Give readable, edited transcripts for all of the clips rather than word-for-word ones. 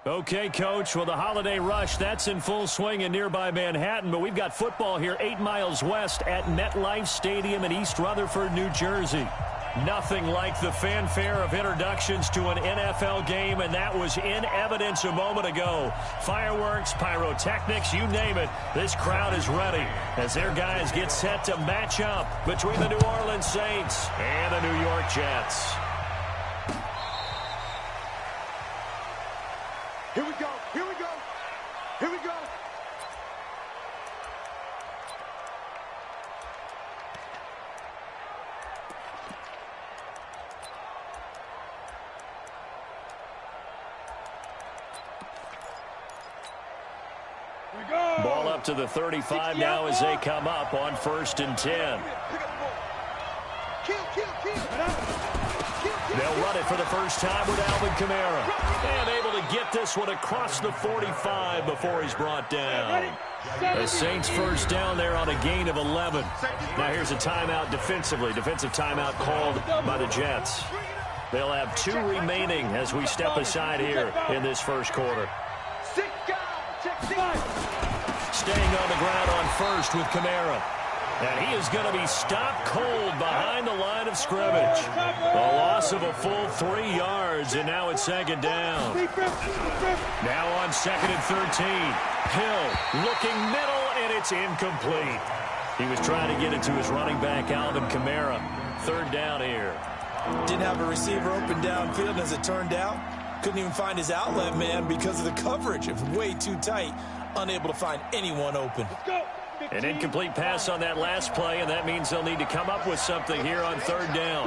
Okay, Coach. Well, the holiday rush, that's in full swing in nearby Manhattan, but we've got football here 8 miles west at MetLife Stadium in East Rutherford, New Jersey. Nothing like the fanfare of introductions to an NFL game, and that was in evidence a moment ago. Fireworks, pyrotechnics, you name it. This crowd is ready as their guys get set to match up between the New Orleans Saints and the New York Jets. Here we go, here we go, here we go. Ball up to the 35 now as they come up on 1st and 10. They'll run it for the first time with Alvin Kamara. And able to get this one across the 45 before he's brought down. The Saints first down there on a gain of 11. Now here's a timeout defensively. Defensive timeout called by the Jets. They'll have 2 remaining as we step aside here in this first quarter. Staying on the ground on 1st with Kamara. And he is going to be stopped cold behind the line of scrimmage. A loss of a full 3 yards, and now it's 2nd down. Now on 2nd and 13. Hill looking middle, and it's incomplete. He was trying to get it to his running back, Alvin Kamara. 3rd down here. Didn't have a receiver open downfield, as it turned out. Couldn't even find his outlet man because of the coverage. It was way too tight. Unable to find anyone open. An incomplete pass on that last play, and that means they'll need to come up with something here on 3rd down.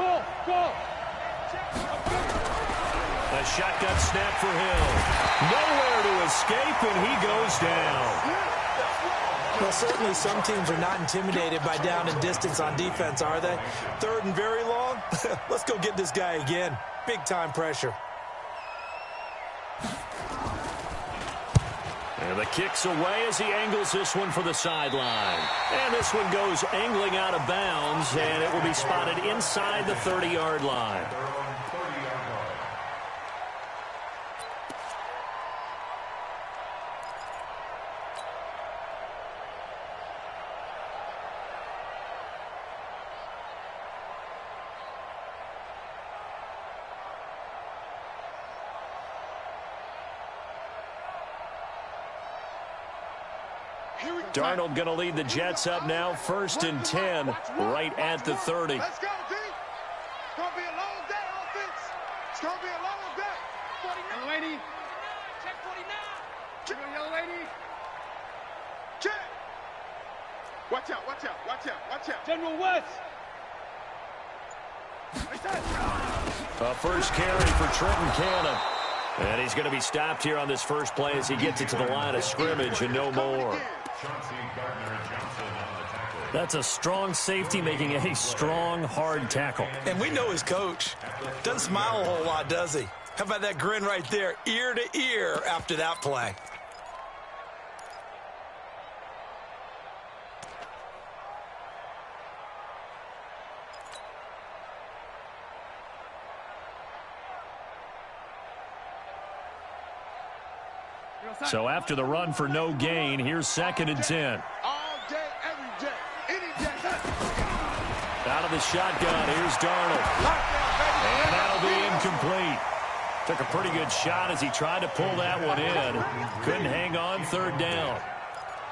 A shotgun snap for Hill. Nowhere to escape, and he goes down. Well, certainly some teams are not intimidated by down and distance on defense, are they? 3rd and very long? Let's go get this guy again. Big-time pressure. And the kick's away as he angles this one for the sideline. And this one goes angling out of bounds, and it will be spotted inside the 30-yard line. Darnold going to lead the Jets up now, 1st and 10, right at the 30. Let's go, D. It's going to be a long day, offense. It's going to be a long day. 49. Young lady. Check 49. Check. Young lady. Check. Watch out, watch out, watch out, watch out. General West. A first carry for Trenton Cannon. And he's going to be stopped here on this first play as he gets it to the line of scrimmage and no more. That's a strong safety making a strong, hard tackle. And we know his coach. Doesn't smile a whole lot, does he? How about that grin right there, ear to ear after that play? So after the run for no gain, here's 2nd and 10. All day, every day, any day. Out of the shotgun, here's Darnold. And that'll be incomplete. Took a pretty good shot as he tried to pull that one in. Couldn't hang on, 3rd down.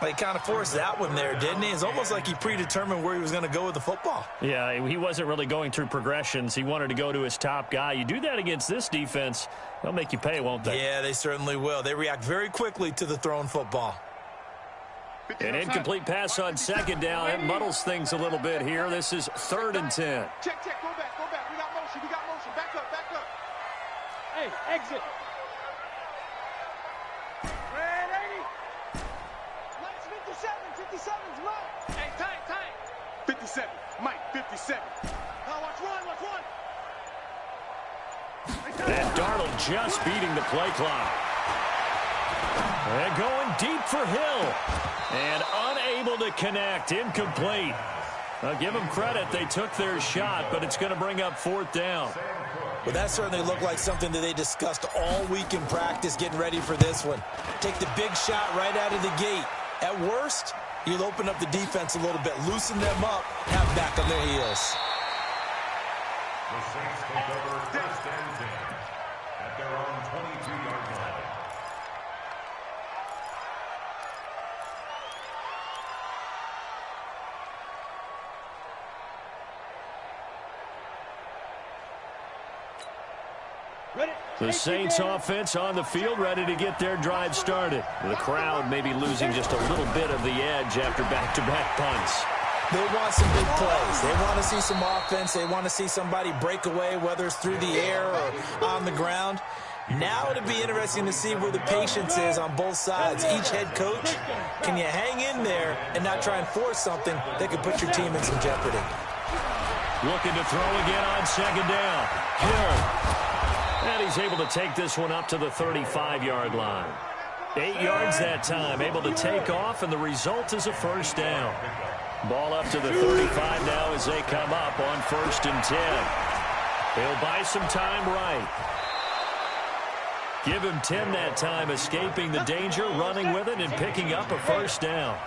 Well, he kind of forced that one there, didn't he? It's almost like he predetermined where he was going to go with the football. Yeah, he wasn't really going through progressions. He wanted to go to his top guy. You do that against this defense, they'll make you pay, won't they? Yeah, they certainly will. They react very quickly to the thrown football. An incomplete pass on 2nd down. It muddles things a little bit here. This is 3rd and 10. Check, check, go back, go back. We got motion, we got motion. Back up, back up. Hey, exit. Red 80. Mike's 57, 57's Mike. Hey, tight, tight. 57, Mike, 57. Now watch one. And Darnold just beating the play clock. And going deep for Hill. And unable to connect. Incomplete. I'll give them credit. They took their shot, but it's going to bring up 4th down. Well, that certainly looked like something that they discussed all week in practice getting ready for this one. Take the big shot right out of the gate. At worst, you'll open up the defense a little bit, loosen them up, have them back on their heels. The Saints take over first and 10 at their own 22-yard line. The Saints offense on the field, ready to get their drive started. The crowd may be losing just a little bit of the edge after back-to-back punts. They want some big plays. They want to see some offense. They want to see somebody break away, whether it's through the air or on the ground. Now it'll be interesting to see where the patience is on both sides. Each head coach, can you hang in there and not try and force something that could put your team in some jeopardy? Looking to throw again on second down. Hill. And he's able to take this one up to the 35-yard line. 8 yards that time, able to take off, and the result is a first down. Ball up to the 35 now as they come up on 1st and 10. He'll buy some time right. Give him 10 that time, escaping the danger, running with it, and picking up a first down.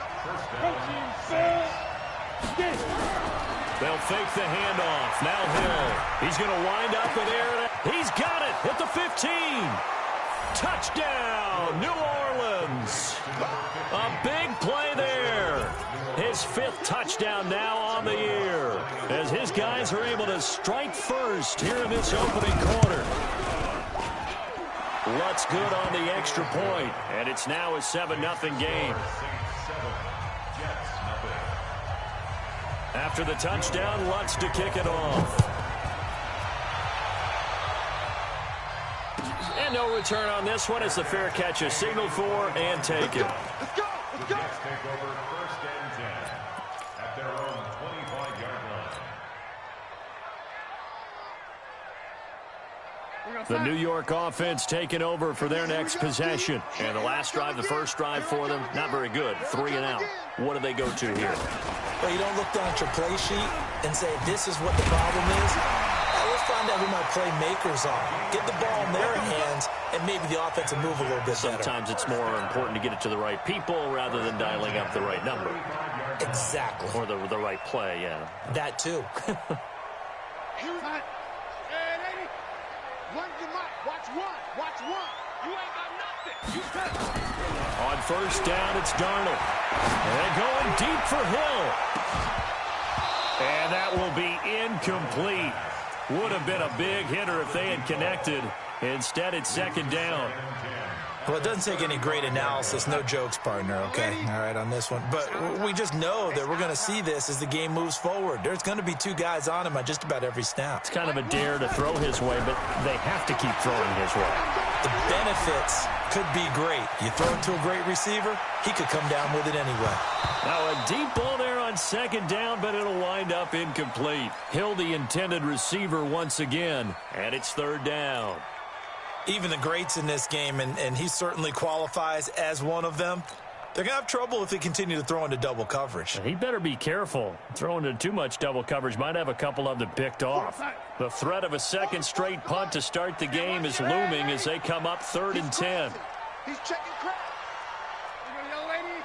They'll fake the handoff. Now Hill. He's going to wind up with air. He's got it at the 15. Touchdown, New Orleans. A big play there. His 5th touchdown now on the year, as his guys are able to strike first here in this opening quarter. Lutz good on the extra point, and it's now a 7-0 game. After the touchdown, Lutz to kick it off. And no return on this one as the fair catch is signaled for and taken. Let's go! The Jets take over 1st and 10 at their own 25-yard line. The New York offense taking over for their next possession. And the last drive, the first drive for them, not very good. 3 and out. What do they go to here? Well, you don't look down at your play sheet and say, this is what the problem is. Let's find out who my playmakers are. Get the ball in their hands, and maybe the offense will move a little bit better. Sometimes it's more important to get it to the right people rather than dialing up the right number. Exactly. Or the right play, yeah. That too. Watch one. You ain't got nothing. You got On first down, it's Darnold. And going deep for Hill. And that will be incomplete. Would have been a big hitter if they had connected. Instead, it's 2nd down. Well, it doesn't take any great analysis. No jokes, partner, okay? All right, on this one. But we just know that we're going to see this as the game moves forward. There's going to be 2 guys on him on just about every snap. It's kind of a dare to throw his way, but they have to keep throwing his way. The benefits could be great. You throw it to a great receiver, he could come down with it anyway. Now a deep ball there on 2nd down, but it'll wind up incomplete. Hill, the intended receiver once again, and it's 3rd down. Even the greats in this game, and he certainly qualifies as one of them, they're going to have trouble if they continue to throw into double coverage. He better be careful. Throwing into too much double coverage might have a couple of them picked off. The threat of a 2nd straight punt to start the game is looming as they come up 3rd and 10. He's checking crowd. Young lady.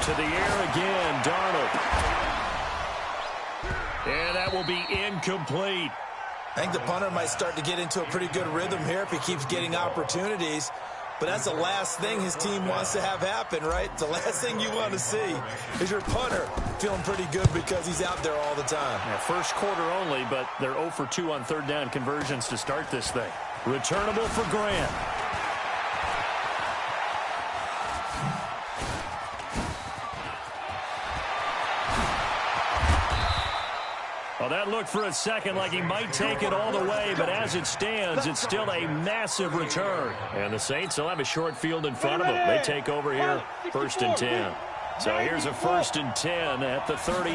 To the air again, Darnold. And that will be incomplete. I think the punter might start to get into a pretty good rhythm here if he keeps getting opportunities. But that's the last thing his team wants to have happen, right? The last thing you want to see is your punter feeling pretty good because he's out there all the time. Yeah, first quarter only, but they're 0 for 2 on 3rd down conversions to start this thing. Returnable for Grant. Well, that looked for a second like he might take it all the way, but as it stands, it's still a massive return. And the Saints will have a short field in front of them. They take over here, 1st and 10. So here's a 1st and 10 at the 38.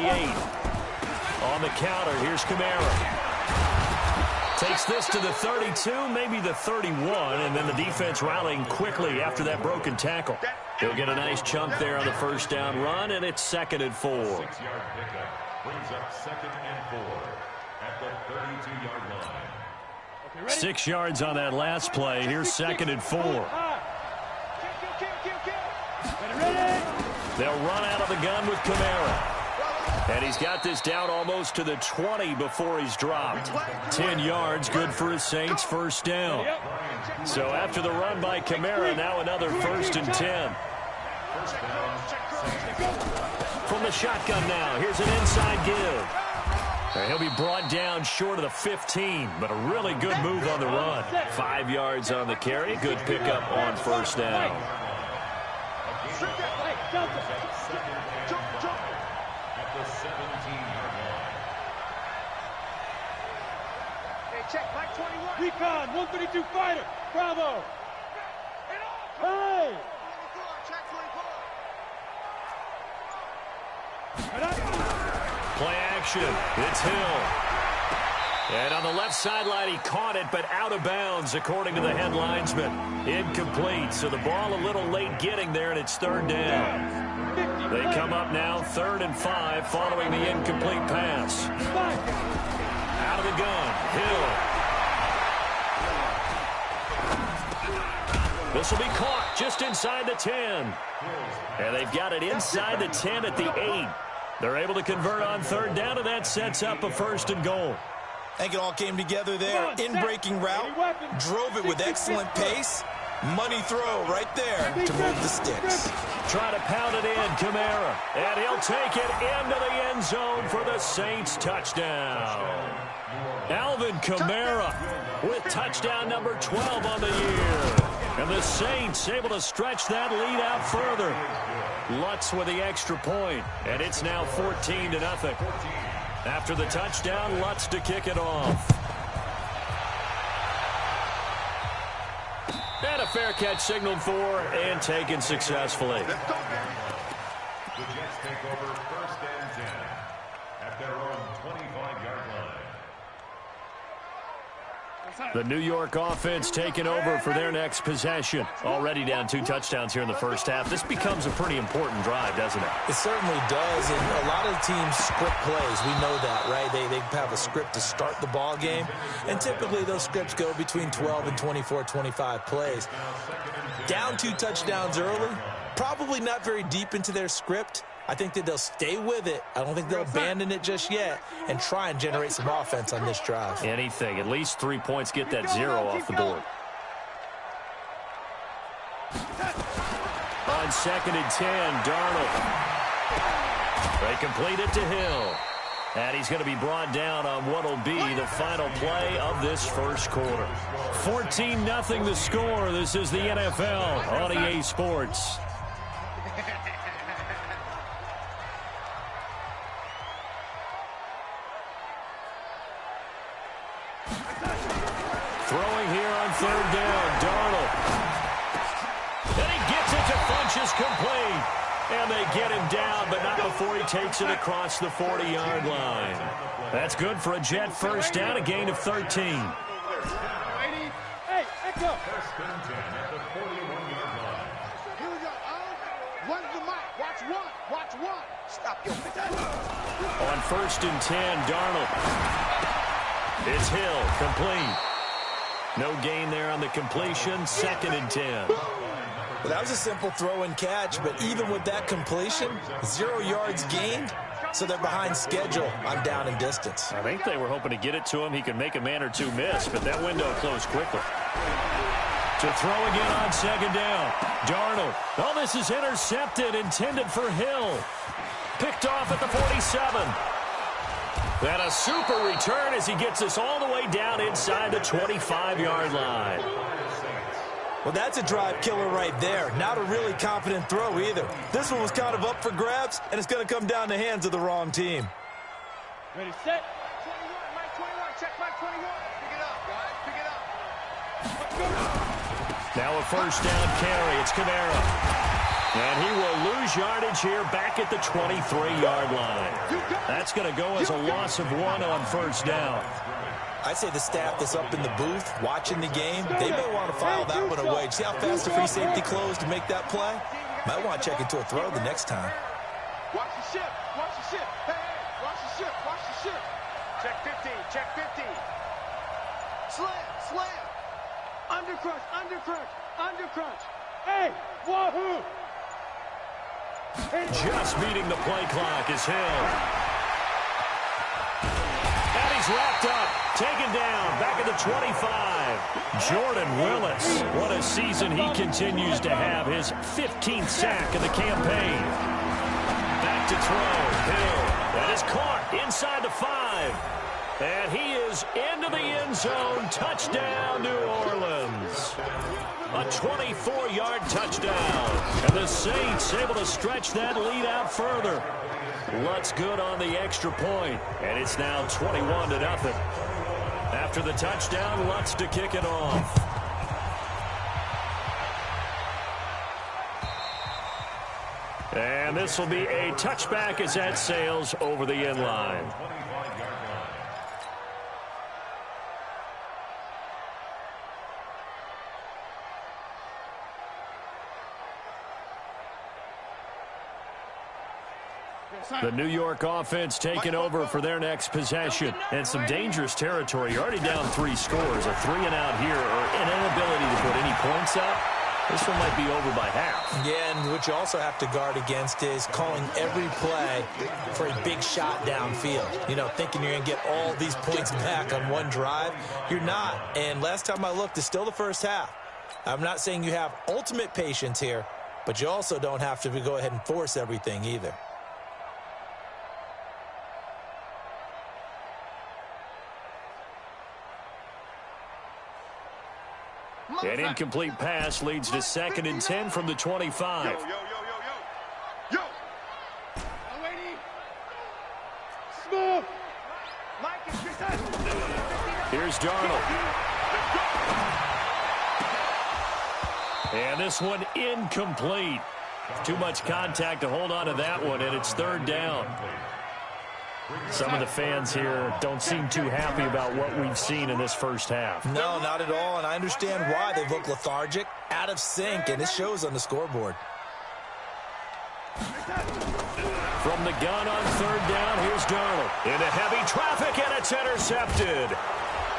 On the counter, here's Kamara. Takes this to the 32, maybe the 31, and then the defense rallying quickly after that broken tackle. He'll get a nice chunk there on the 1st down run, and it's 2nd and 4. 6-yard pickup brings up 2nd and 4 at the 22-yard line. 6 yards on that last play. Here's 2nd and 4. They'll run out of the gun with Kamara. And he's got this down almost to the 20 before he's dropped. 10 yards, good for his Saints, first down. So after the run by Kamara, now another 1st and 10. From the shotgun now, here's an inside give. He'll be brought down short of the 15, but a really good move on the run. 5 yards on the carry, good pickup on first down. Check, Mike 21. Recon, 132 fighter. Bravo. Hey. Check 24. Play action. It's Hill. And on the left sideline, he caught it, but out of bounds, according to the head linesman. Incomplete, so the ball a little late getting there, and it's 3rd down. They come up now 3rd and 5 following the incomplete pass. Out of the gun, Hill. This will be caught just inside the 10. And they've got it inside the 10 at the 8. They're able to convert on 3rd down, and that sets up a 1st and goal. I think it all came together there. In-breaking route, drove it with excellent pace. Money throw right there to move the sticks. Try to pound it in, Kamara. And he'll take it into the end zone for the Saints touchdown. Alvin Kamara with touchdown number 12 on the year. And the Saints able to stretch that lead out further. Lutz with the extra point, and it's now 14-0. After the touchdown, Lutz to kick it off. And a fair catch signaled for and taken successfully. The Jets take over 1st and 10 at their own 25-yard line. The New York offense taking over for their next possession. Already down 2 touchdowns here in the first half. This becomes a pretty important drive, doesn't it? It certainly does, and a lot of teams script plays. We know that, right? They have a script to start the ball game, and typically those scripts go between 12 and 24, 25 plays. Down 2 touchdowns early, probably not very deep into their script. I think that they'll stay with it. I don't think they'll abandon it just yet and try and generate some offense on this drive. Anything. At least 3 points. Get that 0 off the board. On 2nd and 10, Darnold. They complete it to Hill. And he's going to be brought down on what will be the final play of this first quarter. 14-0 the score. This is the NFL on EA Sports. Throwing here on 3rd down, Darnold. And he gets it to Funchess complete. And they get him down, but not before he takes it across the 40-yard line. That's good for a Jet first down, a gain of 13. Hey, echo. 1st and 10 at the 41-yard line. Here we go. One's the mic. Watch one. Watch one. Stop your On 1st and 10, Darnold. It's Hill, complete. No gain there on the completion, 2nd and 10. Well, that was a simple throw and catch, but even with that completion, 0 yards gained, so they're behind schedule on down and distance. I think they were hoping to get it to him. He could make a man or two miss, but that window closed quickly. To throw again on 2nd down. Darnold. Oh, this is intercepted, intended for Hill. Picked off at the 47. And a super return as he gets us all the way down inside the 25-yard line. Well, that's a drive killer right there. Not a really confident throw either. This one was kind of up for grabs, and it's going to come down the hands of the wrong team. Ready, set. 21, Mike 21. Check Mike 21. Pick it up, guys. Pick it up. Now a first down carry. It's Kamara. And he will lose yardage here back at the 23-yard line. That's going to go as a loss of 1 on first down. I'd say the staff that's up in the booth watching the game, they may want to file that one away. See how fast the free safety closed to make that play? Might want to check into a throw the next time. Watch the ship. Watch the ship. Hey, watch the ship. Watch the ship. Check 15. Check 15. Slam. Undercrunch. Hey, wahoo! Just beating the play clock is Hill. And he's wrapped up. Taken down. Back at the 25. Jordan Willis. What a season he continues to have. His 15th sack of the campaign. Back to throw. Hill. That is caught inside the 5. And he is into the end zone. Touchdown, New Orleans. A 24-yard touchdown. And the Saints able to stretch that lead out further. Lutz good on the extra point. And it's now 21-0. After the touchdown, Lutz to kick it off. And this will be a touchback as that sails over the end line. The New York offense taking over for their next possession. And some dangerous territory. You're already down 3 scores. A 3-and-out here or an inability to put any points up. This one might be over by half. Yeah, and what you also have to guard against is calling every play for a big shot downfield. You know, thinking you're going to get all these points back on one drive. You're not. And last time I looked, it's still the first half. I'm not saying you have ultimate patience here, but you also don't have to go ahead and force everything either. An incomplete pass leads to 2nd and 10 from the 25. Yo. Smooth! Here's Darnold. And this one incomplete. Too much contact to hold on to that one, and it's 3rd down. Some of the fans here don't seem too happy about what we've seen in this first half. No, not at all, and I understand why. They look lethargic, out of sync, and it shows on the scoreboard. From the gun on 3rd down, here's Darnold. Into heavy traffic, and it's intercepted.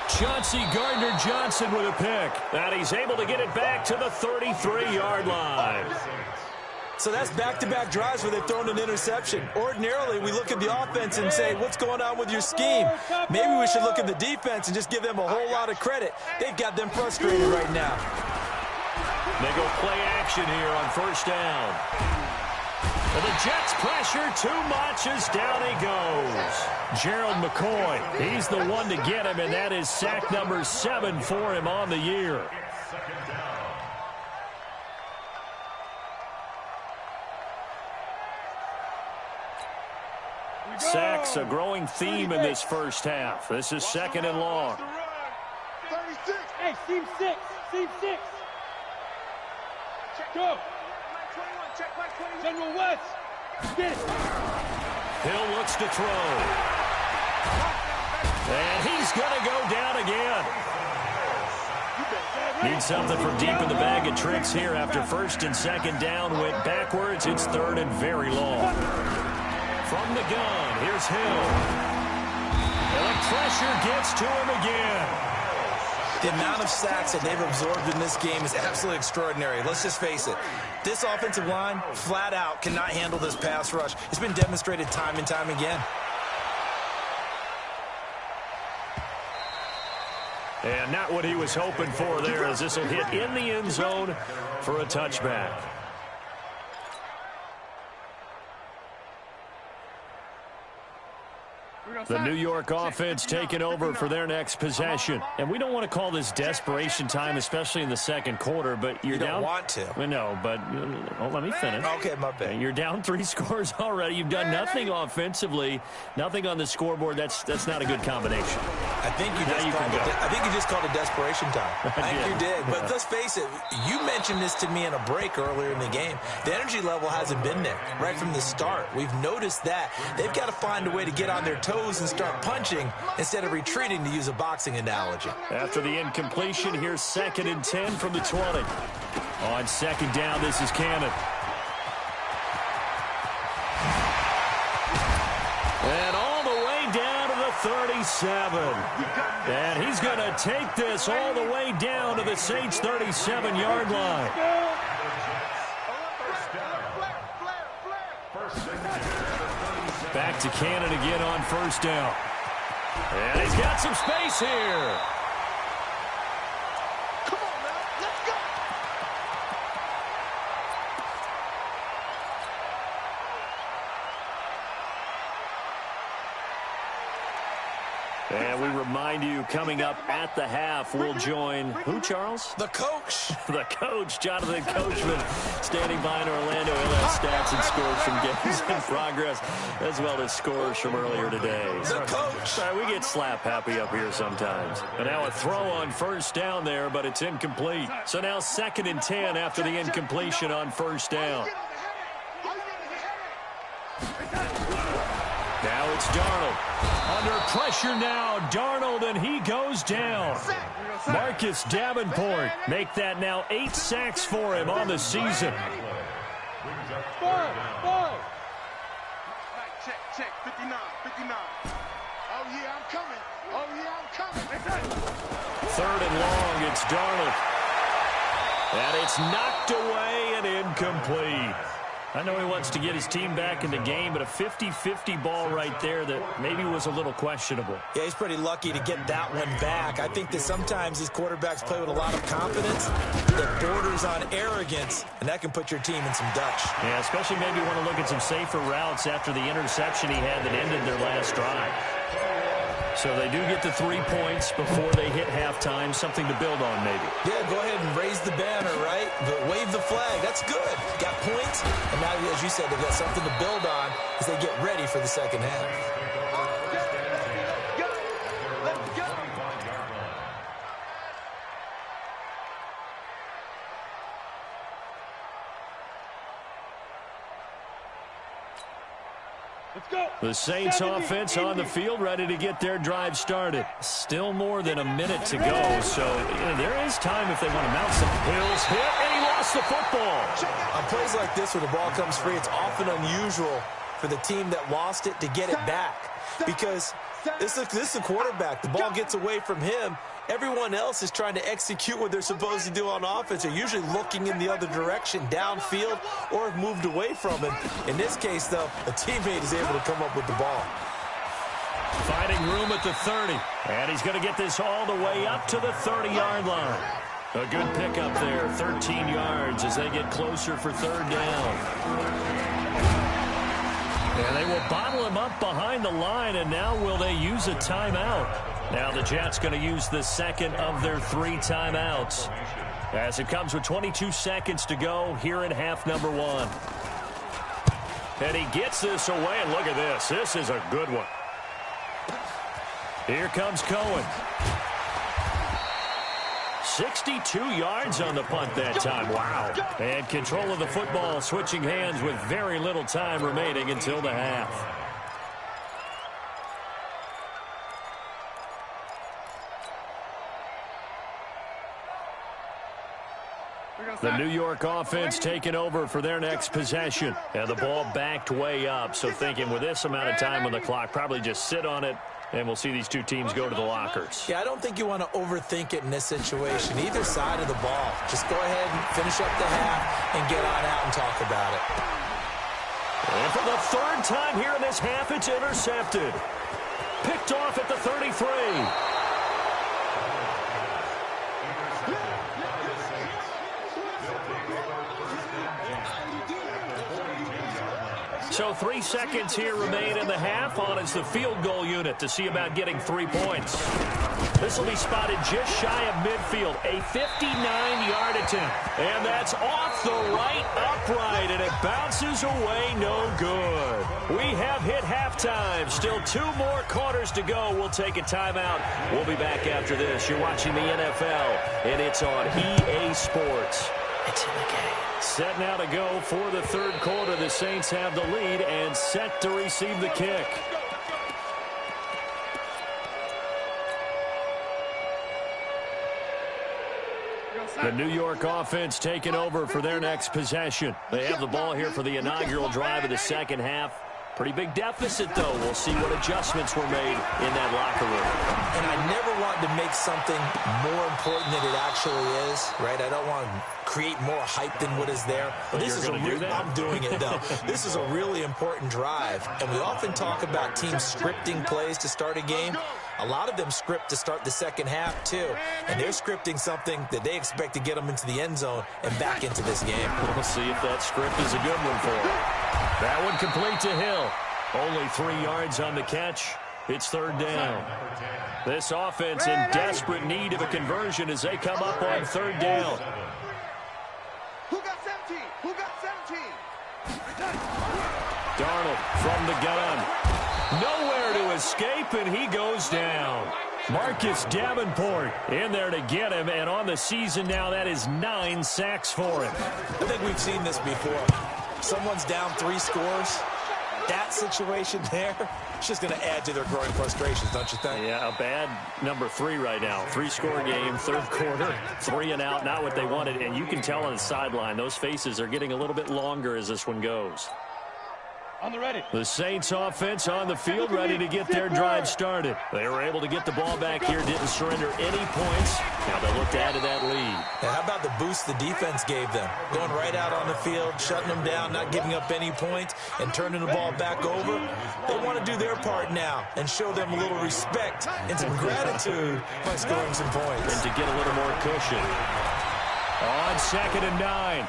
Chauncey Gardner-Johnson with a pick. And he's able to get it back to the 33-yard line. So that's back-to-back drives where they've thrown an interception. Ordinarily, we look at the offense and say, what's going on with your scheme? Maybe we should look at the defense and just give them a whole lot of credit. They've got them frustrated right now. They go play action here on 1st down. And the Jets pressure too much as down he goes. Gerald McCoy, he's the one to get him, and that is sack number 7 for him on the year. Sacks, a growing theme in this first half. This is 2nd and long. 36. Hey, seam 6. Go. General West. Get it. Hill looks to throw. And he's going to go down again. Need something from deep in the bag of tricks here after 1st and 2nd down. Went backwards. It's 3rd and very long. From the gun, here's Hill. And the pressure gets to him again. The amount of sacks that they've absorbed in this game is absolutely extraordinary. Let's just face it. This offensive line, flat out, cannot handle this pass rush. It's been demonstrated time and time again. And not what he was hoping for there, as this will hit in the end zone for a touchback. The New York offense taking over for their next possession. And we don't want to call this desperation time, especially in the 2nd quarter, but you're You don't down. want to. No, but let me finish. Okay, my bad. You're down 3 scores already. You've done nothing offensively, nothing on the scoreboard. That's not a good combination. I think you just called it desperation time. I think you did. But let's face it, you mentioned this to me in a break earlier in the game. The energy level hasn't been there right from the start. We've noticed that. They've got to find a way to get on their toes and start punching instead of retreating, to use a boxing analogy. After the incompletion, here's 2nd and 10 from the 20. On 2nd down, this is Cannon. And all the way down to the 37. And he's going to take this all the way down to the Saints' 37-yard line. Back to Cannon again on first down. And he's got some space here. Come on, man. Let's go. And we remind you, coming up at the half, we'll join who, Charles? The coach. The coach, Jonathan Coachman, standing by in Orlando. He'll have stats and scores from games in progress, as well as scores from earlier today. The coach. We get slap happy up here sometimes. And now a throw on first down there, but it's incomplete. So now 2nd and 10 after the incompletion on first down. Now it's Darnold. Under pressure now, Darnold, and he goes down. Marcus Davenport make that now 8 sacks for him on the season. Check, 59. Oh, yeah, I'm coming. 3rd and long, it's Darnold. And it's knocked away and incomplete. I know he wants to get his team back in the game, but a 50-50 ball right there that maybe was a little questionable. Yeah, he's pretty lucky to get that one back. I think that sometimes these quarterbacks play with a lot of confidence that borders on arrogance, and that can put your team in some Dutch. Yeah, especially maybe want to look at some safer routes after the interception he had that ended their last drive. So they do get the 3 points before they hit halftime, something to build on maybe. Yeah, go ahead and raise the banner, right? But wave the flag. That's good. Got points, and now, as you said, they've got something to build on as they get ready for the second half. The Saints offense on the field, ready to get their drive started. Still more than a minute to go, so there is time if they want to mount some hills. Hit, and he lost the football. On plays like this where the ball comes free, it's often unusual for the team that lost it to get it back. Because this is the quarterback. The ball gets away from him. Everyone else is trying to execute what they're supposed to do on offense. They're usually looking in the other direction, downfield, or have moved away from him. In this case, though, a teammate is able to come up with the ball. Finding room at the 30. And he's going to get this all the way up to the 30-yard line. A good pickup there, 13 yards as they get closer for 3rd down. And they will bottle him up behind the line, and now will they use a timeout? Now the Jets going to use the 2nd of their 3 timeouts as it comes with 22 seconds to go here in half number 1. And he gets this away, and look at this. This is a good one. Here comes Cohen. 62 yards on the punt that time. Wow. And control of the football, switching hands with very little time remaining until the half. The New York offense taking over for their next possession. And the ball backed way up, so thinking with this amount of time on the clock, probably just sit on it, and we'll see these two teams go to the lockers. Yeah, I don't think you want to overthink it in this situation. Either side of the ball. Just go ahead and finish up the half and get on out and talk about it. And for the 3rd time here in this half, it's intercepted. Picked off at the 33. So 3 seconds here remain in the half. On is the field goal unit to see about getting 3 points. This will be spotted just shy of midfield. A 59-yard attempt. And that's off the right upright, and it bounces away no good. We have hit halftime. Still 2 more quarters to go. We'll take a timeout. We'll be back after this. You're watching the NFL, and it's on EA Sports. It's in the game. Set now to go for the 3rd quarter. The Saints have the lead and set to receive the kick. The New York offense taking over for their next possession. They have the ball here for the inaugural drive of the second half. Pretty big deficit, though. We'll see what adjustments were made in that locker room. And I never want to make something more important than it actually is, right? I don't want to create more hype than what is there. But this is I'm doing it, though. This is a really important drive. And we often talk about teams scripting plays to start a game. A lot of them script to start the second half, too. And they're scripting something that they expect to get them into the end zone and back into this game. We'll see if that script is a good one for them. That one complete to Hill. Only 3 yards on the catch. It's third down. This offense in desperate need of a conversion as they come up on third down. Who got 17? Who got 17? Darnold from the gun. Nowhere to escape, and he goes down. Marcus Davenport in there to get him, and on the season now, that is 9 sacks for him. I think we've seen this before. Someone's down 3 scores. That situation there, it's just going to add to their growing frustrations, don't you think? Yeah, a bad number 3 right now. 3-score game, third quarter, 3 and out, not what they wanted. And you can tell on the sideline, those faces are getting a little bit longer as this one goes. On the ready. The Saints offense on the field, ready to get their drive started. They were able to get the ball back here, didn't surrender any points. Now they look to add to that lead. Now, how about the boost the defense gave them? Going right out on the field, shutting them down, not giving up any points, and turning the ball back over. They want to do their part now and show them a little respect and some gratitude by scoring some points. And to get a little more cushion. On 2nd and 9,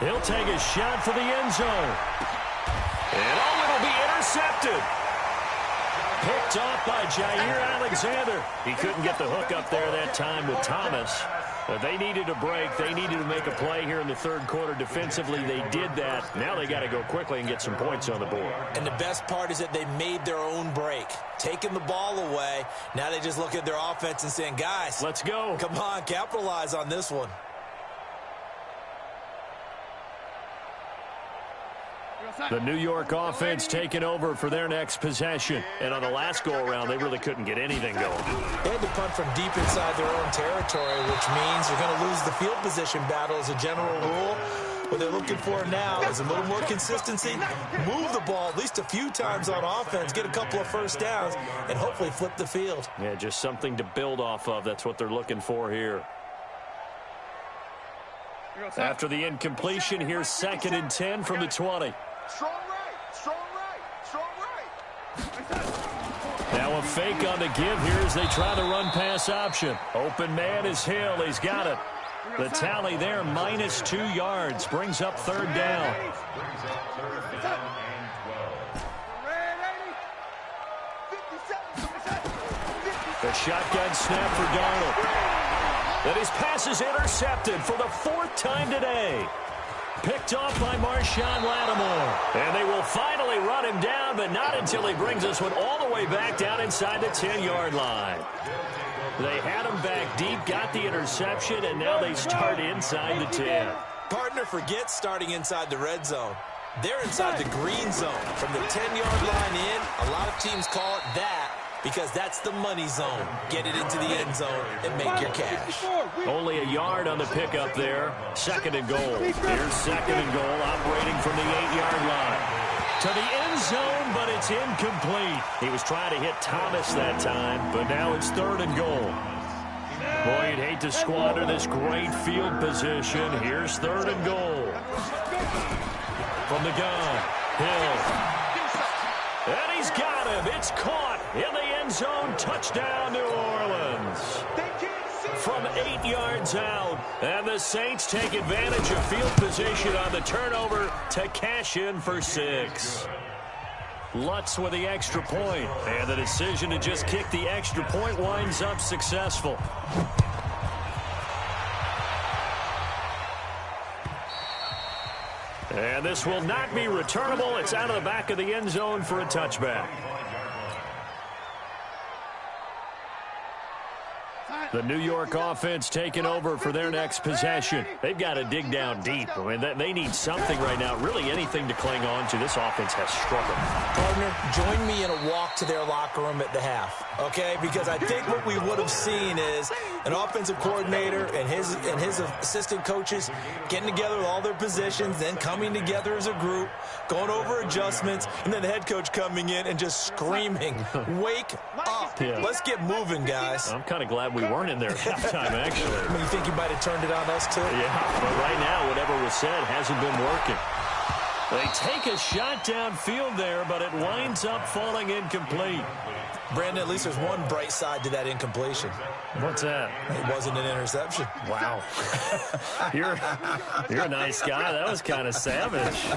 He'll take a shot for the end zone. And it'll be intercepted. Picked off by Jair Alexander. He couldn't get the hook up there that time with Thomas. But they needed a break. They needed to make a play here in the third quarter. Defensively, they did that. Now they got to go quickly and get some points on the board. And the best part is that they made their own break. Taking the ball away. Now they just look at their offense and saying, guys, let's go. Come on, capitalize on this one. The New York offense taking over for their next possession. And on the last go-around, they really couldn't get anything going. They had to punt from deep inside their own territory, which means you're going to lose the field position battle as a general rule. What they're looking for now is a little more consistency, move the ball at least a few times on offense, get a couple of first downs, and hopefully flip the field. Yeah, just something to build off of. That's what they're looking for here. After the incompletion, here's 2nd and 10 from the 20. Strong right, strong right, strong right. Now a fake on the give here as they try the run pass option. Open man is Hill. He's got it. The tally there, -2 yards. Brings up third down. The shotgun snap for Darnold. And his pass is intercepted for the 4th time today. Picked off by Marshawn Lattimore. And they will finally run him down, but not until he brings this one all the way back down inside the 10-yard line. They had him back deep, got the interception, and now they start inside the 10. Partner forgets starting inside the red zone. They're inside the green zone. From the 10-yard line in, a lot of teams call it that because that's the money zone. Get it into the end zone and make your cash. Only a yard on the pickup there. 2nd and goal. Here's 2nd and goal, operating from the 8-yard line. To the end zone, but it's incomplete. He was trying to hit Thomas that time, but now it's 3rd and goal. Boy, you'd hate to squander this great field position. Here's 3rd and goal. From the gun, Hill. And he's got him. It's caught in the end zone. Touchdown, New Orleans. From 8 yards out. And the Saints take advantage of field position on the turnover to cash in for 6. Lutz with the extra point. And the decision to just kick the extra point winds up successful. And this will not be returnable. It's out of the back of the end zone for a touchback. The New York offense taking over for their next possession. They've got to dig down deep. I mean, they need something right now, really anything to cling on to. This offense has struggled. Partner, join me in a walk to their locker room at the half, okay? Because I think what we would have seen is an offensive coordinator and his assistant coaches getting together with all their positions, then coming together as a group, going over adjustments, and then the head coach coming in and just screaming, "Wake up. Yeah. Let's get moving, guys." I'm kind of glad we weren't in there at halftime, actually. I mean, you think you might have turned it on us, too? Yeah, but right now, whatever was said hasn't been working. They take a shot downfield there, but it winds up falling incomplete. Brandon, at least there's one bright side to that incompletion. What's that? It wasn't an interception. Wow. You're a nice guy. That was kind of savage.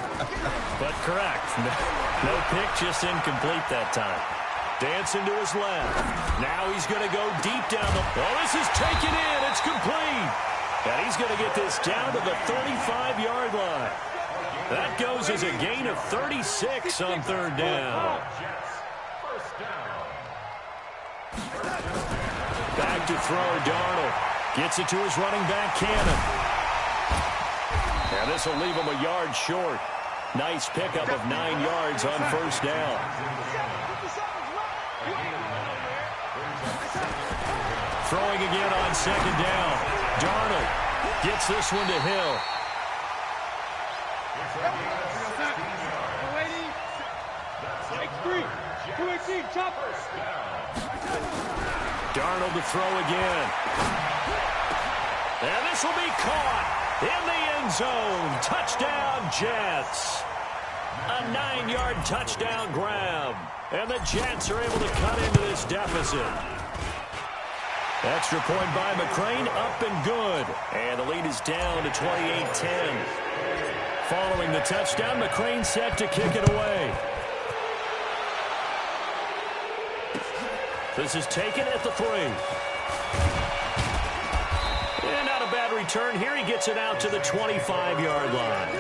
But correct. No pick, just incomplete that time. Dancing to his left. Now he's going to go deep down the... Oh, this is taken in. It's complete. And he's going to get this down to the 35-yard line. That goes as a gain of 36 on third down. Back to throw, Darnold. Gets it to his running back, Cannon. And this will leave him a yard short. Nice pickup of 9 yards on first down. Throwing again on second down. Darnold gets this one to Hill. Darnold to throw again. And this will be caught in the end zone. Touchdown, Jets. A 9-yard touchdown grab. And the Jets are able to cut into this deficit. Extra point by McCrane, up and good. And the lead is down to 28-10. Following the touchdown, McCrane set to kick it away. This is taken at the 3. And not a bad return here. He gets it out to the 25-yard line.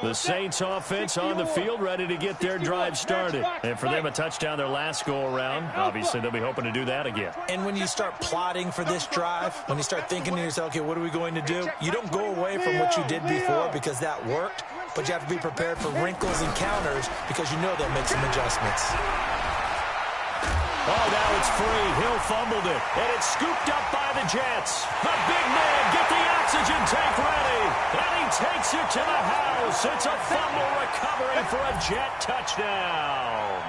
The Saints offense on the field, ready to get their drive started. And for them, a touchdown their last go-around. Obviously, they'll be hoping to do that again. And when you start plotting for this drive, when you start thinking to yourself, okay, what are we going to do? You don't go away from what you did before because that worked, but you have to be prepared for wrinkles and counters because you know they'll make some adjustments. Oh, now it's free. Hill fumbled it, and it's scooped up by the Jets. The big man, get the oxygen tank ready, and he takes it to the house. It's a fumble recovery for a Jet touchdown.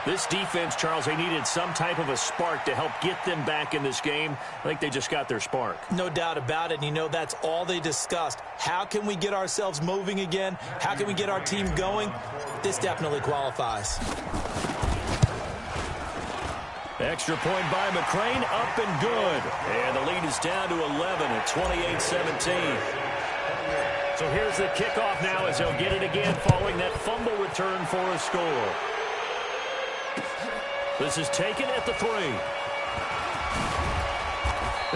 This defense, Charles, they needed some type of a spark to help get them back in this game. I think they just got their spark. No doubt about it, and you know that's all they discussed. How can we get ourselves moving again? How can we get our team going? This definitely qualifies. Extra point by McCrane, up and good. And the lead is down to 11 at 28-17. So here's the kickoff now as they'll get it again following that fumble return for a score. This is taken at the 3.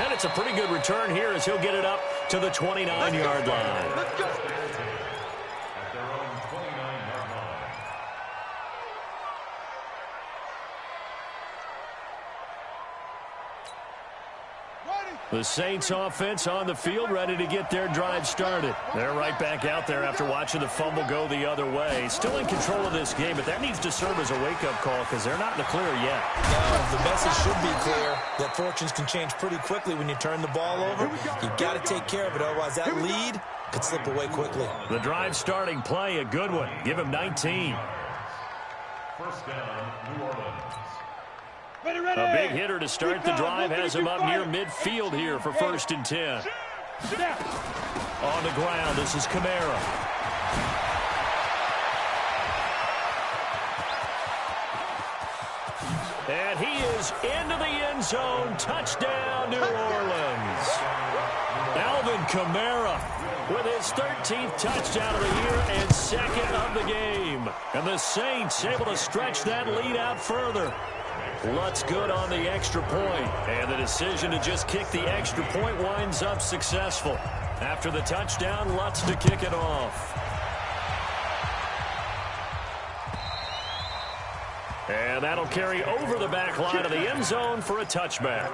And it's a pretty good return here as he'll get it up to the 29-yard line. At their own 29-yard line. The Saints offense on the field ready to get their drive started. They're right back out there after watching the fumble go the other way. Still in control of this game, but that needs to serve as a wake-up call because they're not in the clear yet. No, the message should be clear that fortunes can change pretty quickly when you turn the ball over. You've got to take care of it, otherwise that lead could slip away quickly. The drive starting play, a good one. Give him 19. First down, New Orleans. A big hitter to start the drive has him up near midfield here for 1st and 10. On the ground, this is Kamara. And he is into the end zone. Touchdown, New Orleans. Alvin Kamara with his 13th touchdown of the year and 2nd of the game. And the Saints able to stretch that lead out further. Lutz good on the extra point. And the decision to just kick the extra point winds up successful. After the touchdown, Lutz to kick it off. And that'll carry over the back line of the end zone for a touchback.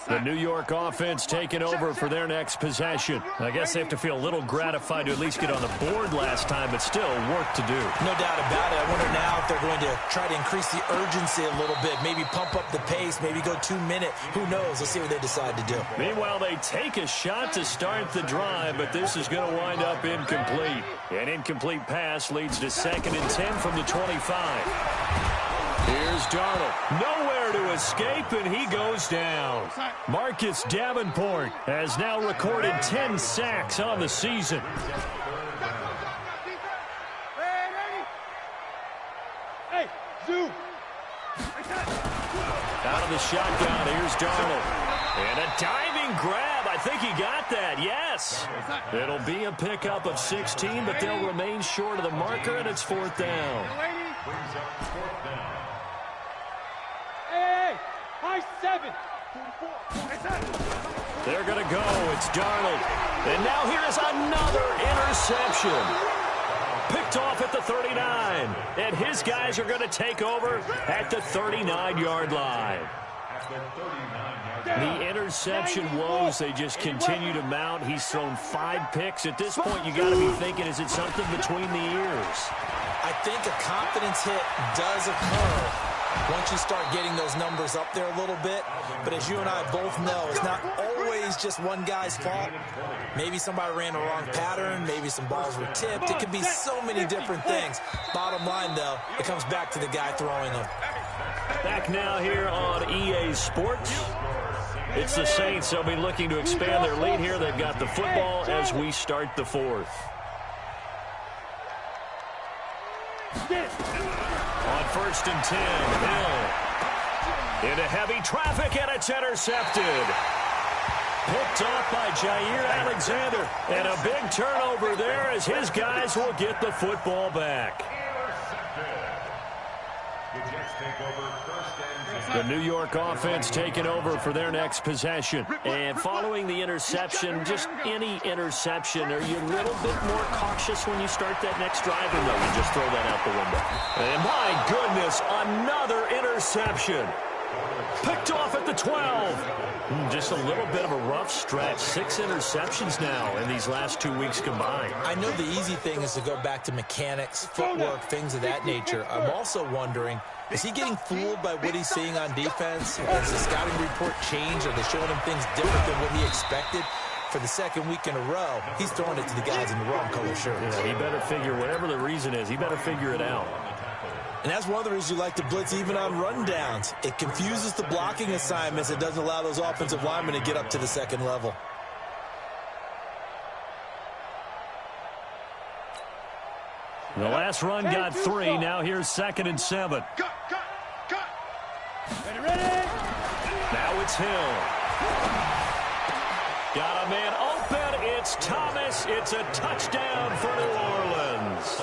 The New York offense taking over for their next possession. I guess they have to feel a little gratified to at least get on the board last time, but still work to do. No doubt about it. I wonder now if they're going to try to increase the urgency a little bit, maybe pump up the pace, maybe go 2 minute. Who knows? Let's see what they decide to do. Meanwhile, they take a shot to start the drive, but this is going to wind up incomplete. An incomplete pass leads to 2nd and 10 from the 25. Here's Darnold. Nowhere to escape, and he goes down. Marcus Davenport has now recorded 10 sacks on the season. Hey, zoom. Out of the shotgun, here's Darnold. And a diving grab. I think he got that, yes. It'll be a pickup of 16, but they'll remain short of the marker, and it's 4th down. Hey, high 7. They're going to go. It's Darnold. And now here is another interception. Picked off at the 39. And his guys are going to take over at the 39-yard line. The interception woes, they just continue to mount. He's thrown 5 picks. At this point, you got to be thinking, is it something between the ears? I think a confidence hit does occur once you start getting those numbers up there a little bit. But as you and I both know, it's not always just one guy's fault. Maybe somebody ran the wrong pattern. Maybe some balls were tipped. It could be so many different things. Bottom line, though, it comes back to the guy throwing them. Back now here on EA Sports. It's the Saints. They'll be looking to expand their lead here. They've got the football as we start the 4th. On 1st and 10, Hill into heavy traffic, and it's intercepted. Picked off by Jair Alexander, and a big turnover there as his guys will get the football back. The New York offense taking over for their next possession. And following the interception, just any interception, are you a little bit more cautious when you start that next drive, or no, you just throw that out the window? And my goodness, another interception. Picked off at the 12. Just a little bit of a rough stretch. 6 interceptions now in these last 2 weeks combined. I know the easy thing is to go back to mechanics, footwork, things of that nature. I'm also wondering, is he getting fooled by what he's seeing on defense? Has the scouting report changed? Are they showing him things different than what he expected? For the 2nd week in a row, he's throwing it to the guys in the wrong color shirts. Yeah, he better figure, whatever the reason is, he better figure it out. And that's one of the reasons you like to blitz even on rundowns. It confuses the blocking assignments. It doesn't allow those offensive linemen to get up to the 2nd level. The last run got 3. Now here's 2nd and 7. Cut. Ready. Now it's Hill. Got a man open. It's Thomas. It's a touchdown for New Orleans.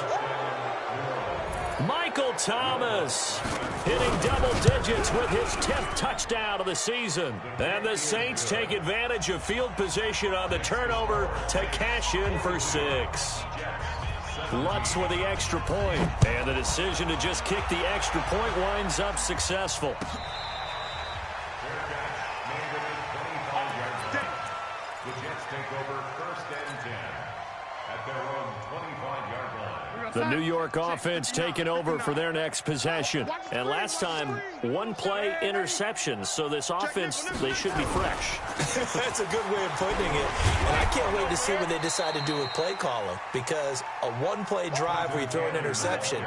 Michael Thomas hitting double digits with his 10th touchdown of the season. And the Saints take advantage of field position on the turnover to cash in for 6. Lutz with the extra point. And the decision to just kick the extra point winds up successful. The Jets take over 1st and 10 at their own 25-yard line. The New York offense taking over for their next possession. And last time, 1-play interceptions. So this offense, they should be fresh. That's a good way of putting it. And I can't wait to see what they decide to do with play calling. Because a 1-play drive where you throw an interception,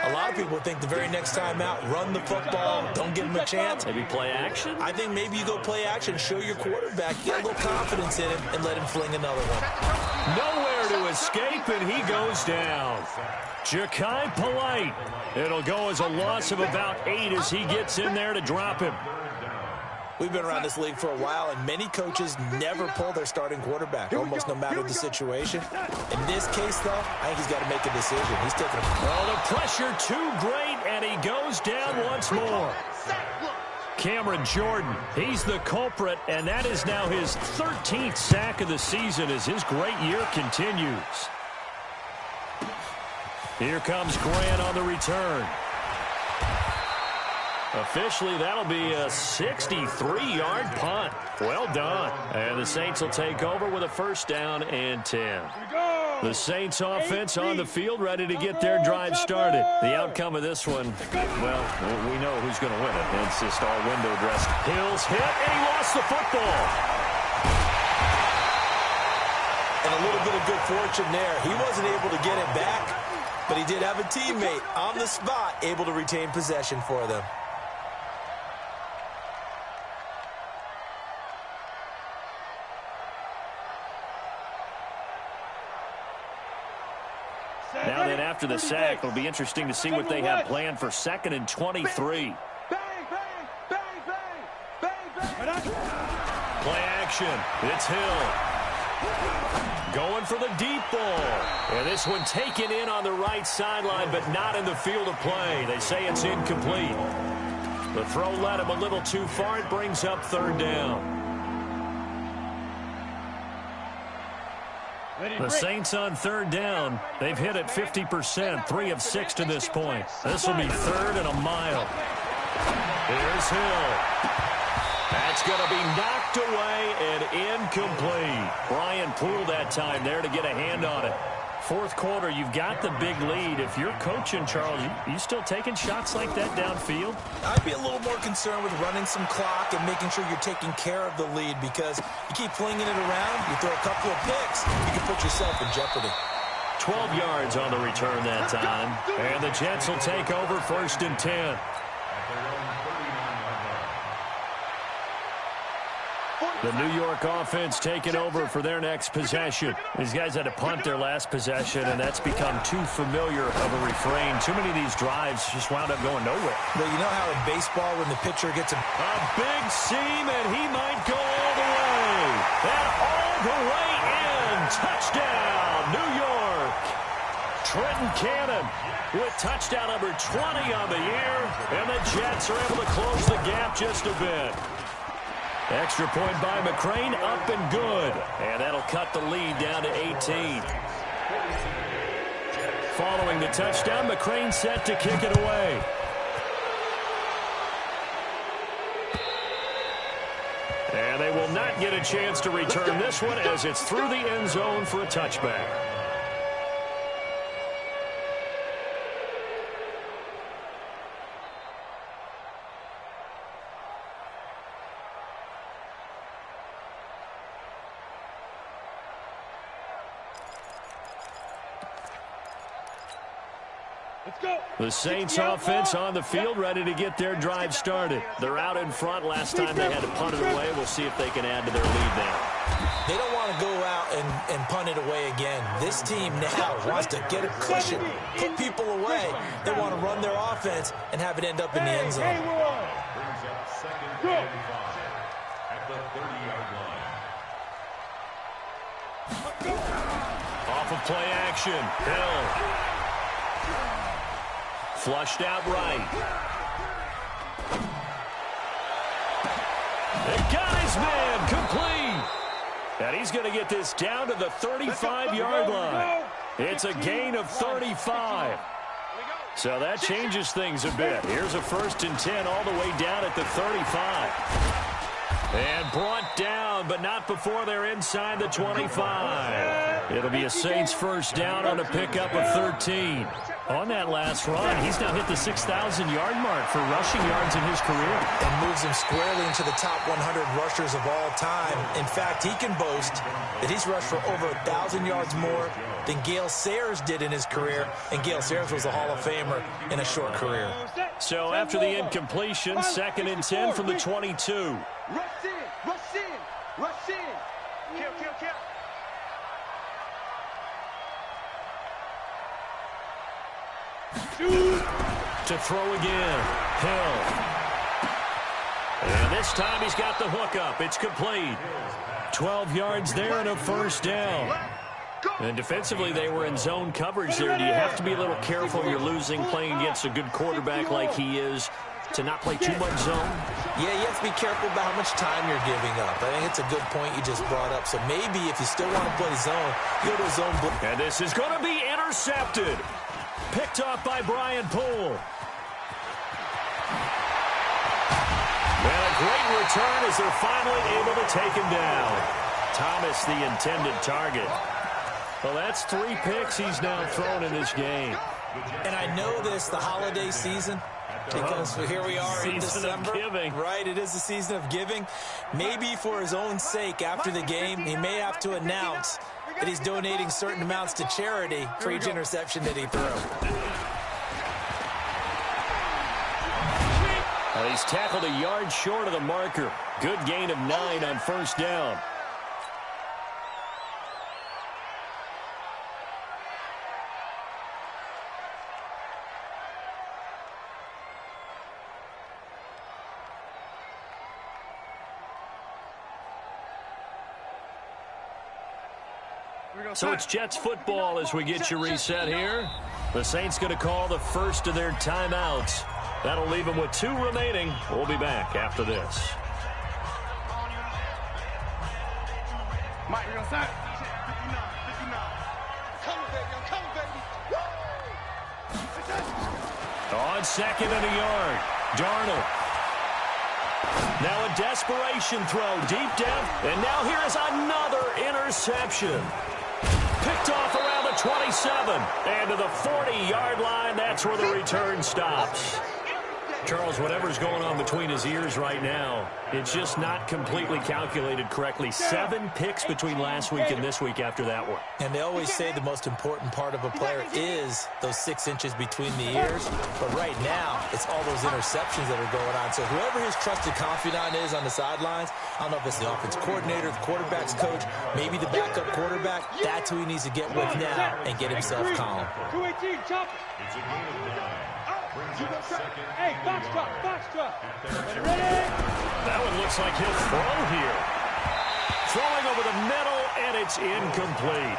a lot of people think the very next time out, run the football, don't give him a chance. Maybe play action? I think maybe you go play action, show your quarterback, get a little confidence in him, and let him fling another one. Nowhere to escape, and he goes down. Ja'Kai Polite. It'll go as a loss of about 8 as he gets in there to drop him. We've been around this league for a while, and many coaches never pull their starting quarterback, almost no matter the situation. In this case, though, I think he's got to make a decision. He's taking a... Oh, the pressure too great, and he goes down once more. Cameron Jordan, he's the culprit, and that is now his 13th sack of the season as his great year continues. Here comes Grant on the return. Officially, that'll be a 63-yard punt. Well done. And the Saints will take over with a first down and 10. The Saints offense on the field, ready to get their drive started. The outcome of this one, well, we know who's going to win it. It's just all window dressed. Hill's hit, and he lost the football. And a little bit of good fortune there. He wasn't able to get it back, but he did have a teammate on the spot able to retain possession for them. Now then, after the sack, it'll be interesting to see what they have planned for 2nd and 23. Play action. It's Hill. Going for the deep ball. And this one taken in on the right sideline, but not in the field of play. They say it's incomplete. The throw led him a little too far. It brings up 3rd down. The Saints on 3rd down. They've hit it 50%, 3 of 6 to this point. This will be 3rd and a mile. Here's Hill. That's going to be knocked away and incomplete. Brian Poole that time there to get a hand on it. 4th quarter, you've got the big lead. If you're coaching, Charles, you still taking shots like that downfield? I'd be a little more concerned with running some clock and making sure you're taking care of the lead, because you keep flinging it around, you throw a couple of picks, you can put yourself in jeopardy. 12 yards on the return that time. And the Jets will take over 1st and 10. The New York offense taking over for their next possession. These guys had to punt their last possession, and that's become too familiar of a refrain. Too many of these drives just wound up going nowhere. But you know how in baseball when the pitcher gets a big seam, and he might go all the way. And all the way in. Touchdown, New York. Trenton Cannon with touchdown number 20 on the year, and the Jets are able to close the gap just a bit. Extra point by McCrane, up and good. And that'll cut the lead down to 18. Following the touchdown, McCrane set to kick it away. And they will not get a chance to return this one as it's through the end zone for a touchback. The Saints offense on the field, ready to get their drive started. They're out in front. Last time they had to punt it away. We'll see if they can add to their lead now. They don't want to go out and punt it away again. This team now wants to get a cushion, put people away. They want to run their offense and have it end up in the end zone. Brings up 2nd and 5 at the 30-yard line. Off of play action, Hill. Flushed out right. The guy's man complete. And he's going to get this down to the 35-yard line. It's a gain of 35. So that changes things a bit. Here's a 1st and 10 all the way down at the 35. And brought down, but not before they're inside the 25. It'll be a Saints first down on a pickup of 13. On that last run, he's now hit the 6,000-yard mark for rushing yards in his career. And moves him squarely into the top 100 rushers of all time. In fact, he can boast that he's rushed for over 1,000 yards more than Gale Sayers did in his career. And Gale Sayers was a Hall of Famer in a short career. So after the incompletion, 2nd and 10 from the 22. Rush in, rush in, rush in. Kill, kill, kill. To throw again. Hill. And this time he's got the hook up. It's complete. 12 yards there and a first down. And defensively, they were in zone coverage there. Do you have to be a little careful? You're losing playing against a good quarterback like he is to not play too much zone? Yeah, you have to be careful about how much time you're giving up. I think it's a good point you just brought up. So maybe if you still want to play zone, you go to a zone blitz. And this is going to be intercepted. Picked off by Brian Poole. And a great return as they're finally able to take him down. Thomas, the intended target. Well, that's 3 picks he's now thrown in this game. And I know this, the holiday season, because here we are in December. Of giving. Right, it is the season of giving. Maybe for his own sake, after the game, he may have to announce that he's donating certain amounts to charity for each interception that he threw. Well, he's tackled a yard short of the marker. Good gain of 9 on first down. So it's Jets football as we get you reset here. The Saints going to call the first of their timeouts. That'll leave them with 2 remaining. We'll be back after this. Mike, we're going to start. 59. Coming, baby. I'm coming, baby. On second and a yard. Darnold. Now a desperation throw deep down. And now here is another interception. Picked off around the 27. And to the 40-yard line, that's where the return stops. Charles, whatever's going on between his ears right now, it's just not completely calculated correctly. 7 picks between last week and this week after that one. And they always say the most important part of a player is those 6 inches between the ears. But right now, it's all those interceptions that are going on. So whoever his trusted confidant is on the sidelines, I don't know if it's the offense coordinator, the quarterback's coach, maybe the backup quarterback, that's who he needs to get with now and get himself calm. 218, chop. It's a gain of 9. Hey, box drop. Ready? That one looks like he'll throw here. Throwing over the middle, and it's incomplete.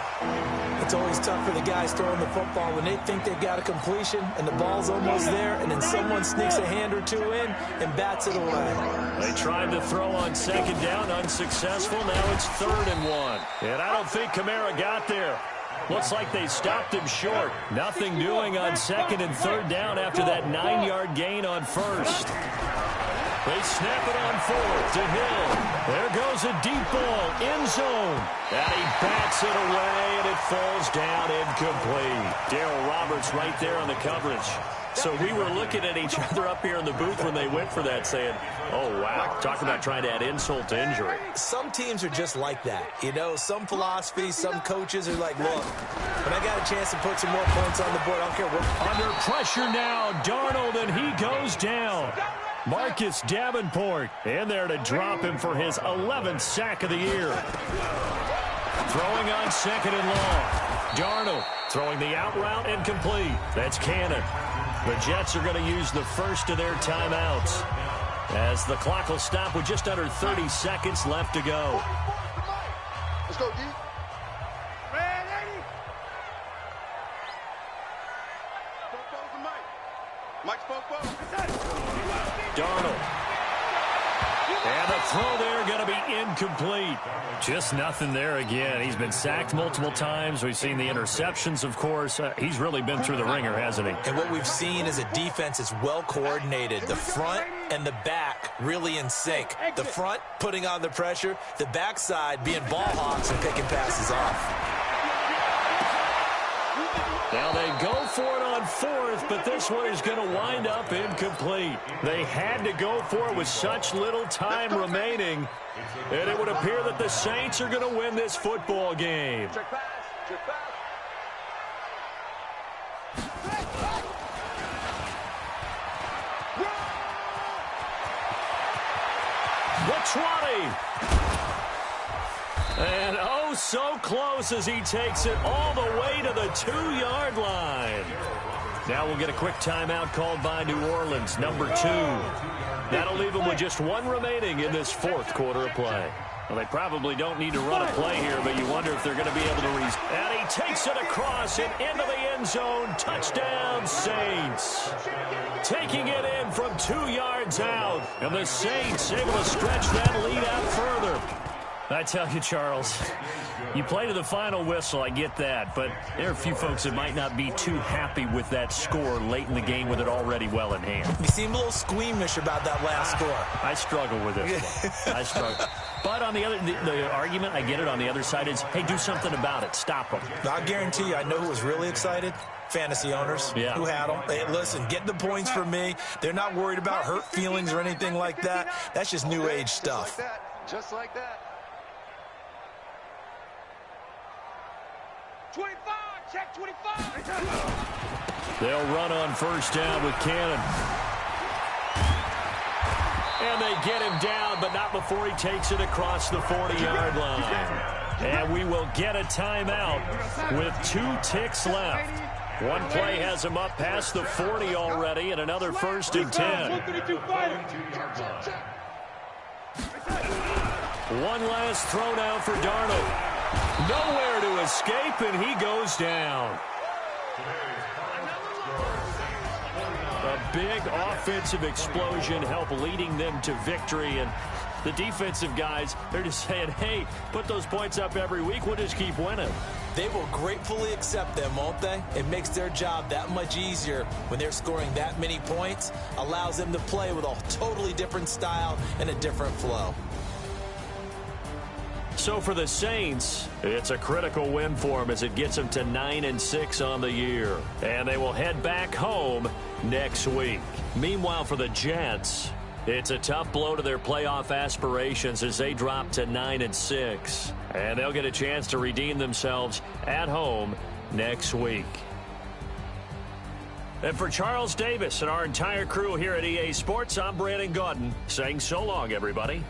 It's always tough for the guys throwing the football when they think they've got a completion and the ball's almost there, and then someone sneaks a hand or 2 in and bats it away. They tried to throw on second down, unsuccessful. Now it's 3rd and 1. And I don't think Kamara got there. Looks like they stopped him short. Nothing doing on 2nd and 3rd down after that 9-yard gain on 1st. They snap it on 4th to Hill. There goes a deep ball, end zone. And he bats it away, and it falls down incomplete. Darryl Roberts right there on the coverage. So we were looking at each other up here in the booth when they went for that, saying, oh, wow, talk about trying to add insult to injury. Some teams are just like that. You know, some philosophies, some coaches are like, look, when I got a chance to put some more points on the board, I don't care what. Under pressure now, Darnold, and he goes down. Marcus Davenport in there to drop him for his 11th sack of the year. Throwing on 2nd and long. Darnold throwing the out route and complete. That's Cannon. The Jets are going to use the first of their timeouts as the clock will stop with just under 30 seconds left to go. Let's go, D. Ready? Mike spoke. Darnold. And the throw there going to be incomplete. Just nothing there again. He's been sacked multiple times. We've seen the interceptions, of course. He's really been through the ringer, hasn't he? And what we've seen is a defense is well coordinated. The front and the back really in sync. The front putting on the pressure. The backside being ball hawks and picking passes off. Now they go for it on 4th, but this one is going to wind up incomplete. They had to go for it with such little time remaining, and it would appear that the Saints are going to win this football game. Check pass. The 20. And oh, so close as he takes it all the way to the 2-yard line. Now we'll get a quick timeout called by New Orleans, number 2. That'll leave them with just 1 remaining in this 4th quarter of play. Well, they probably don't need to run a play here, but you wonder if they're going to be able to And he takes it across and into the end zone. Touchdown, Saints. Taking it in from 2 yards out. And the Saints able to stretch that lead out further. I tell you, Charles, you play to the final whistle, I get that, but there are a few folks that might not be too happy with that score late in the game with it already well in hand. You seem a little squeamish about that last score. I struggle with this one. I struggle. But on the other, the argument, I get it, on the other side is, hey, do something about it. Stop them. I guarantee you, I know who was really excited. Fantasy owners who had them. Hey, listen, get the points from me. They're not worried about hurt feelings or anything like that. That's just new age stuff. Just like that. 25, check 25. They'll run on first down with Cannon. And they get him down, but not before he takes it across the 40-yard line. And we will get a timeout with 2 ticks left. One play has him up past the 40 already, and another 1st and 10. One last throw now for Darnold. Nowhere to escape, and he goes down. A big offensive explosion helped leading them to victory, and the defensive guys, they're just saying, hey, put those points up every week, we'll just keep winning. They will gratefully accept them, won't they? It makes their job that much easier when they're scoring that many points, allows them to play with a totally different style and a different flow. So for the Saints, it's a critical win for them as it gets them to 9-6 on the year. And they will head back home next week. Meanwhile, for the Jets, it's a tough blow to their playoff aspirations as they drop to 9-6. And they'll get a chance to redeem themselves at home next week. And for Charles Davis and our entire crew here at EA Sports, I'm Brandon Gaudin saying so long, everybody.